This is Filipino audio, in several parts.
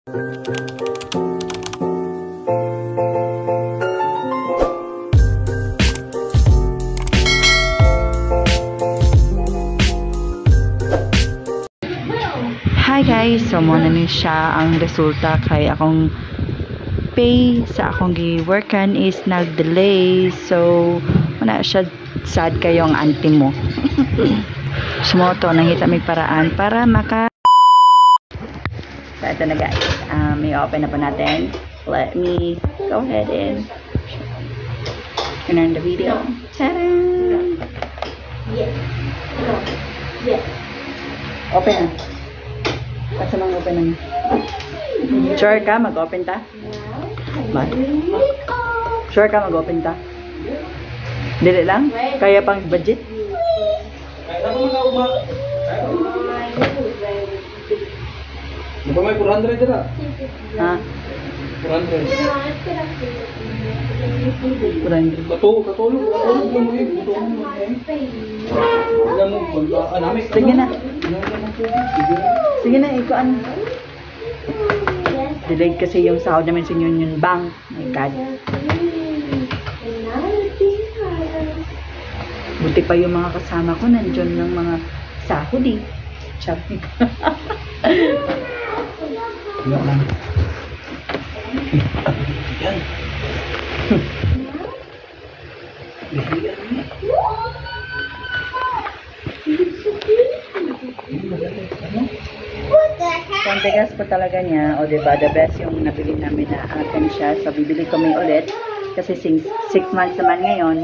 Hi guys, so mo na ni siya ang resulta kay akong pay sa akong gi-workan is nag-delay. So wala siya, sad kayo ang auntie mo. Sumoto nangita may paraan para maka. So ito na guys, may open na po natin. Let me go ahead and turn on the video. Ta-da! Yes. Yes. Open na. Kasi mang open na. Sure ka mag-open ta? Bye. Sure ka mag-open ta? Dili lang? Kaya pang budget? Di ba may 400 dira? Ha? 400. 400. Katulog lang mo eh. Butuan mo eh. Alam mo, namin. Sige na. Sige na, ikuan. Delayed kasi yung sahod namin sa Union Bank. My God. Buti pa yung mga kasama ko, nandiyan ng mga sahod eh. Shopping. Yan. Kantigas po talaga niya. O diba, the best yung nabili namin na akin siya. So, bibili kami ulit. Kasi 6 months naman ngayon.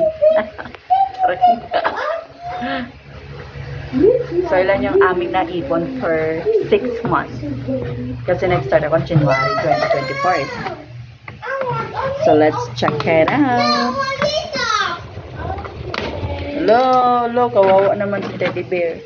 So, ilan yung aming naipon for 6 months. Kasi nag-start ako January 2024. So, let's check it out. Hello, kawawa naman si Teddy Bear.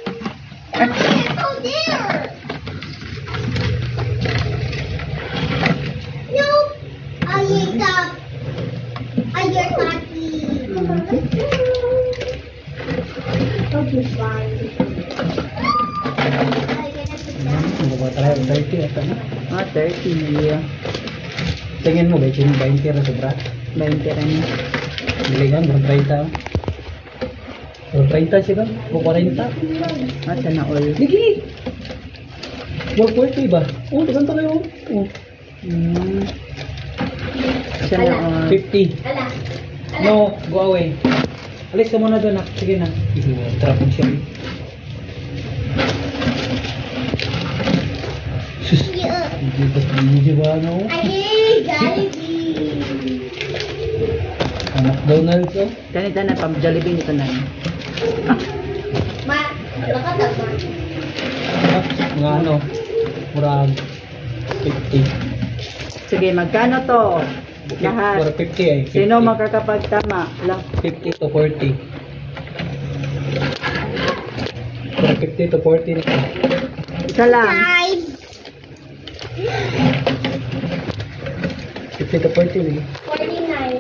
Okay, fine. Tayo 30 ata na. 30. Tingin mo, ba 20 na sobra? 20 rin. Bilihan, 30. 30 siya ba? O 40? Sana all. Ligi! 140 ba? Oo, tiganta kayo. Oo. Sana all. 50. No, go away. Alis ka muna doon. Sige na. Trapong siya. Sus. Hindi pa hindi ba ano? McDonald's oh. Ganito na pang Jollibee nito na. Mga ano? Murag 50. Sige, magkano to? Lahat. For 50 eh. 50. Sino makakapagtama? Lang. 50 to 40. For 50 to 40 nito. Isa lang. 50 to 40 rin. 49.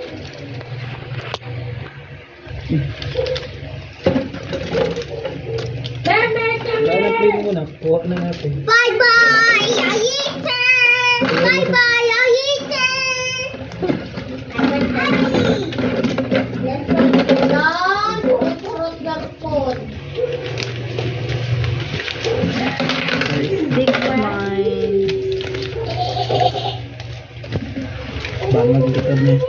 Dahil ang play mo muna. Huwag na natin. Bye-bye! I hate her! Bye-bye! I hate her! Let's go down. Purot ng phone. 6 months. Bangag kita niya.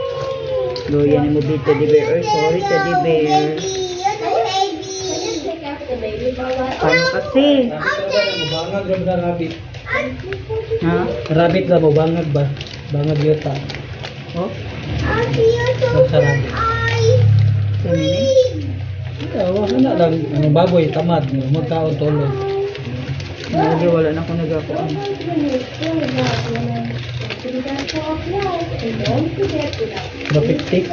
Luya ni mo dito, Teddy Bear. Or sorry, Teddy Bear. Paano kasi? Bangag ram na rabbit. Ha? Rabbit na mo, bangag ba? Bangag yata. Oh? Sa rabbit. Wala na lang. Ano, baboy, tamad. Magkaon tulog. Lagi wala na akong nagakuan. Ba 50?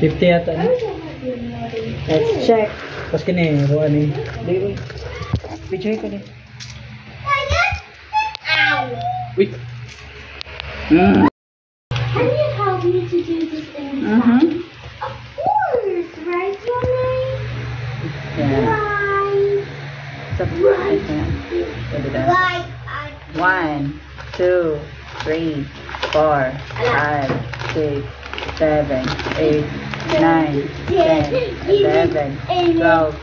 50 yata na. Let's check. Pas kini, ruan ni. Baby. Picture ko din. Wait. Can you help me to do this thing? Of course, right, Mommy? Yeah. Right. Surprise. Pwede na. Right. 1, 2, 3, 4, 5, 6, 7, 8, 9, 10, 11, 12,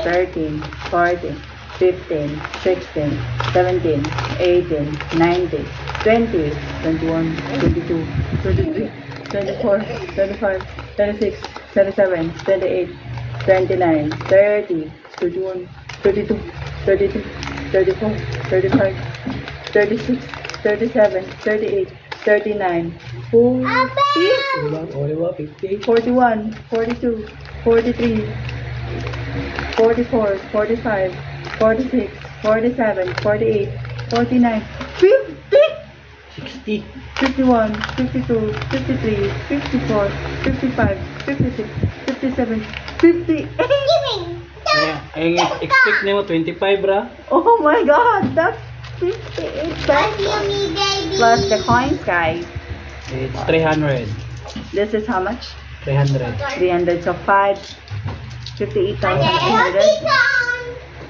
13, 14, 15, 16, 17, 18, 19, 20, 21, 22, 23, 24, 25, 26, 27, 28, 29, 30, 31, 32, 33, 34, 35, 36, 37, 38, 39, 40, Oliwa, 50. 41, 42, 43, 44, 45, 46, 47, 48, 49, 50, 60. 51, 52, 53, 54, 55, 56, 57, 58. Ay, expect nimo 25 ra. Oh my god, that's 58 pesos. Plus the coins, guys. It's 300. This is how much? 300. 300, so 58,300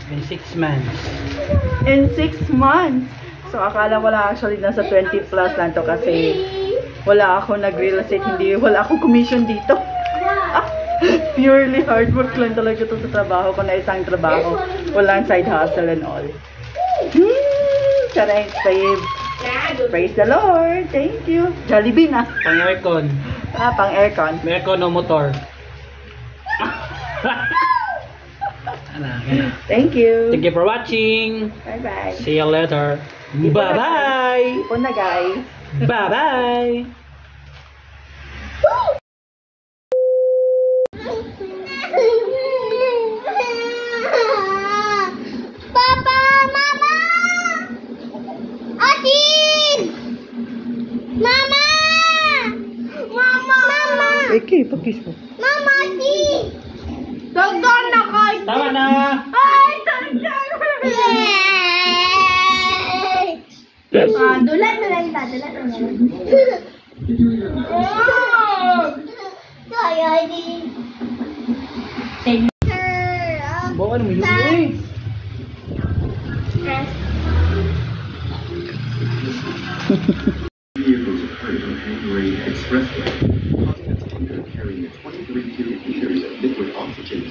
In 6 months. in 6 months. So akala ko lang actually nasa 20 plus lang to kasi wala ako nag-real estate, wala akong commission dito. Purely hard work lang talaga to sa trabaho ko na isang trabaho. Walang side hustle and all. Thanks, babe. Praise the Lord. Thank you. Jollibee na. Pang aircon. Pang aircon. May aircon o motor. Thank you. Thank you for watching. Bye-bye. See you later. Bye-bye. Ipon na, guys. Bye-bye. Papa, Mama! Atin! Mama! Mama! Mama! Okay, pag-kiss mo. Mama, Atin! Dagdan na kayo! Tama na. Ay, dagdan! Dulat na lang ita, dulat na lang. Kaya din. Bawal mo yun eh. Vehicles occurred on Hanbury Expressway, causing a tanker carrying 23 cubic meters of liquid oxygen